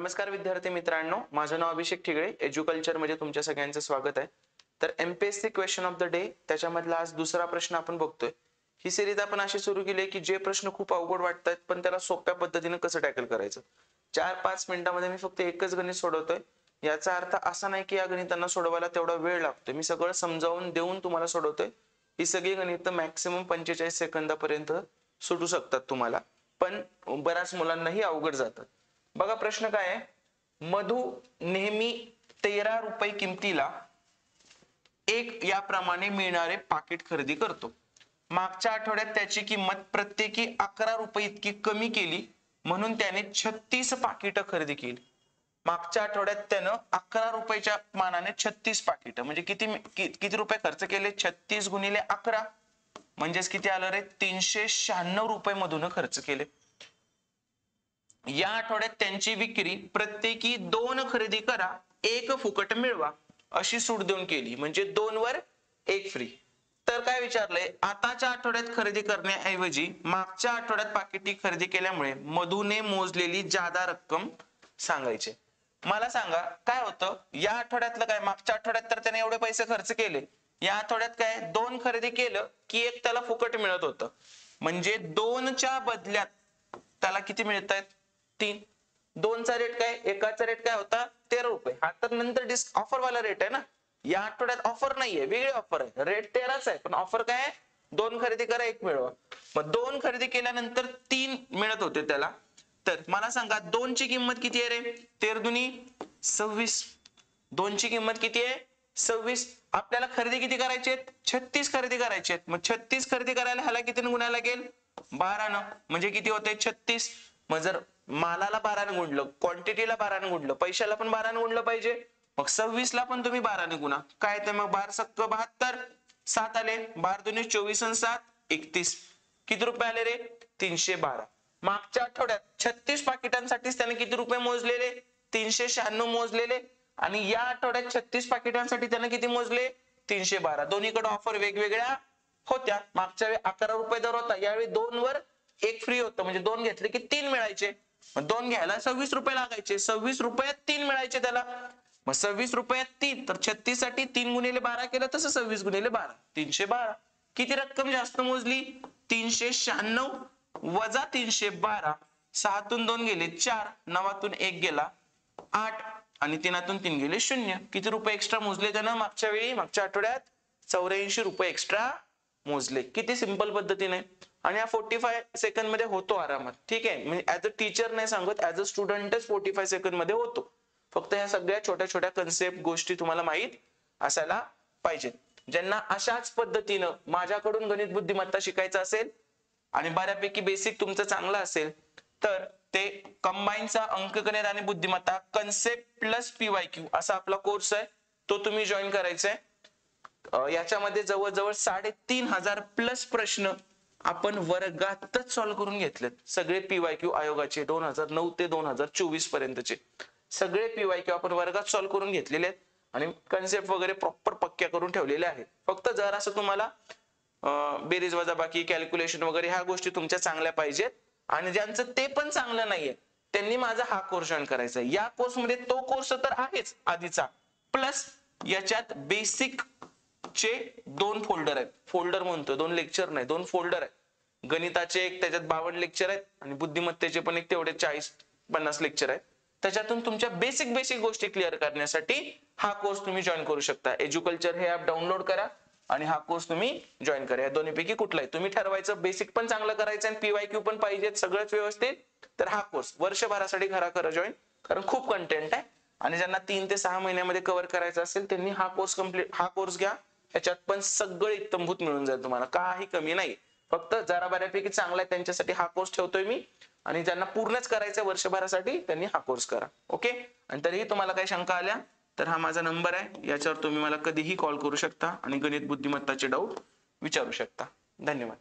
नमस्कार विद्यार्थी मित्रांनो, माझं नाव अभिषेक ठिगळे, एज्युकल्चर मध्ये तुमच्या सगळ्यांचं स्वागत आहे। तर MPSC question of the day त्याच्यामधला आज दुसरा प्रश्न आपण बघतोय। ही सिरीज आपण अशी सुरू केली की जे प्रश्न खूप अवघड वाटतात पण त्याला सोप्या पद्धतीने कसं टॅकल करायचं। 4-5 मिनिटांमध्ये मी फक्त एकच गणित सोडवतोय। याचा अर्थ असा नाही की या गणितांना सोडवायला तेवढा वेळ लागतोय, मी सगळं समजावून देऊन तुम्हाला सोडवतोय। ही सगळी गणितं मॅक्सिमम 45 सेकंदापर्यंत सुटू शकतात तुम्हाला, पण बऱ्याच मुलांनाही अवघड जातात। बघा प्रश्न काय आहे, मधु नेहमी 13 रुपये किमतीला एक याप्रमाणे मिळणारे पाकिट खरेदी करतो। मागच्या आठवड्यात त्याची किंमत प्रत्येकी 11 रुपये इतकी कमी केली, म्हणून त्याने 36 पाकिटं खरेदी केली। मागच्या आठवड्यात त्यानं 11 रुपयाच्या मानाने 36 पाकिटं म्हणजे किती रुपये खर्च केले, 36 गुणिले 11 म्हणजेच किती आलं रे, 396 रुपये मधून खर्च केले। या आठवड्यात त्यांची विक्री प्रत्येकी 2 खरेदी करा 1 फुकट मिळवा अशी सूट देऊन केली, म्हणजे 2 वर 1 फ्री। तर काय विचारलंय, आताच्या आठवड्यात खरेदी करण्याऐवजी मागच्या आठवड्यात पाकिटी खरेदी केल्यामुळे मधुने मोजलेली जादा रक्कम सांगायचे। मला सांगा काय होतं, या आठवड्यातलं काय, मागच्या आठवड्यात तर त्याने एवढे पैसे खर्च केले, या आठवड्यात काय 2 खरेदी केलं की 1 त्याला फुकट मिळत होतं, म्हणजे 2च्या बदल्यात त्याला किती मिळत आहेत, 3। 2चा रेट काय, एकाचा रेट काय होता 13 रुपये, हा तर नंतर ऑफर वाला रेट आहे ना। या आठवड्यात ऑफर नाहीये, वेगळी ऑफर आहे, रेट 13च आहे, पण ऑफर काय आहे, 2 खरेदी करा 1 मिळवा। मग 2 खरेदी केल्यानंतर 3 मिळत होते त्याला। तर मला सांगा 2 ची किंमत किती आहे रे, 13 दुनी 26। 2 ची किंमत किती आहे, 26। आपल्याला खरेदी किती करायची आहेत, 36 खरेदी करायची आहेत। मग 36 खरेदी करायला ह्याला किती गुणायला लागेल, 12 न, म्हणजे किती होते 36। मग जर मालाला 12 ने गुणलं, क्वांटिटीला 12 ने गुणलं, पैशाला पण 12 ने गुणलं पाहिजे, मग 26 ला पण तुम्ही 12 ने गुणा, काय ते मग 12 सक्क 72, 7 आले, 12 दुनी 24 आणि 7 31, किती रुपये आले रे, 312। मागच्या आठवड्यात 36 पाकिटांसाठीच त्याने किती रुपये मोजलेले, 396 मोजलेले, आणि या आठवड्यात 36 पाकिटांसाठी त्याने किती मोजले, 312। दोन्हीकडे ऑफर वेगवेगळ्या होत्या, मागच्या वेळी 11 रुपये दर होता, यावेळी 2 वर 1 फ्री होतं, म्हणजे 2 घेतले की 3 मिळायचे। मग 2 घ्यायला 26 रुपये लागायचे, 26 रुपयात 3 मिळायचे त्याला। मग 26 रुपयात 3, तर 36 साठी 3 गुणिले 12 केलं, तसं 26 गुणिले 12 312। किती रक्कम जास्त मोजली, 396 वजा 312, 6तून 2 गेले 4, 9तून 1 गेला 8, आणि 3तून 3 गेले 0। किती रुपये एक्स्ट्रा मोजले त्यानं मागच्या वेळी, मागच्या आठवड्यात 84 रुपये एक्स्ट्रा मोजले। किती सिंपल पद्धतीने, आणि हा 45 सेकंड मध्ये होतो आरामात, ठीक आहे। म्हणजे ऍज अ टीचर नाही सांगत, ऍज अ स्टुडंटच 45 सेकंड मध्ये होतो। फक्त ह्या सगळ्या छोट्या छोट्या कन्सेप्ट गोष्टी तुम्हाला माहित असायला पाहिजेत। ज्यांना अशाच पद्धतीनं माझ्याकडून गणित बुद्धिमत्ता शिकायचं असेल आणि बऱ्यापैकी बेसिक तुमचं चांगलं असेल, तर ते कंबाईनचा अंकगणित आणि बुद्धिमत्ता कन्सेप्ट प्लस PYQ असा आपला कोर्स आहे, तो तुम्ही जॉईन करायचा आहे। याच्यामध्ये जवळजवळ 3500 प्लस प्रश्न आपण वर्गातच सॉल्व्ह करून घेतलेत, सगळे PYQ आयोगाचे 2009 ते 2024 पर्यंतचे सगळे PYQ आपण वर्गात सॉल्व्ह करून घेतलेले आहेत, आणि कन्सेप्ट वगैरे प्रॉपर पक्क्या करून ठेवलेल्या आहेत। फक्त जर असं तुम्हाला बेरीज वजाबाकी कॅल्क्युलेशन वगैरे ह्या गोष्टी तुमच्या चांगल्या पाहिजेत, आणि ज्यांचं ते पण चांगलं नाहीये त्यांनी माझा हा कोर्स जॉईन करायचा आहे। या कोर्समध्ये तो कोर्स तर आहेच आधीचा, प्लस याच्यात बेसिक चे 2 फोल्डर आहेत, फोल्डर म्हणतो 2 लेक्चर नाही, 2 फोल्डर आहेत। गणिताचे एक त्याच्यात 52 लेक्चर आहेत, आणि बुद्धिमत्तेचे पण एक तेवढे 40-50 लेक्चर आहेत। त्याच्यातून तुमच्या बेसिक गोष्टी क्लिअर करण्यासाठी हा कोर्स तुम्ही जॉईन करू शकता। एज्युकल्चर हे ऍप डाउनलोड करा आणि हा कोर्स तुम्ही जॉईन करा। या दोन्हीपैकी कुठलाही तुम्ही ठरवायचं, बेसिक पण चांगलं करायचं आणि PYQ पण पाहिजेत सगळंच व्यवस्थित, तर हा कोर्स वर्षभरासाठी खरा जॉईन, कारण खूप कंटेंट आहे। आणि ज्यांना 3 ते 6 महिन्यामध्ये कव्हर करायचं असेल त्यांनी हा कोर्स घ्या, याच्यात पण सगळे इत्तमभूत मिळून जाईल तुम्हाला, काही कमी नाही। फक्त जरा बऱ्यापैकी चांगला आहे त्यांच्यासाठी हा कोर्स ठेवतोय मी, आणि ज्यांना पूर्णच करायचं वर्षभरासाठी त्यांनी हा कोर्स करा, ओके। आणि तरीही तुम्हाला काही शंका आल्या तर हा माझा नंबर आहे, याच्यावर तुम्ही मला कधीही कॉल करू शकता आणि गणित बुद्धिमत्ताचे डाऊट विचारू शकता। धन्यवाद।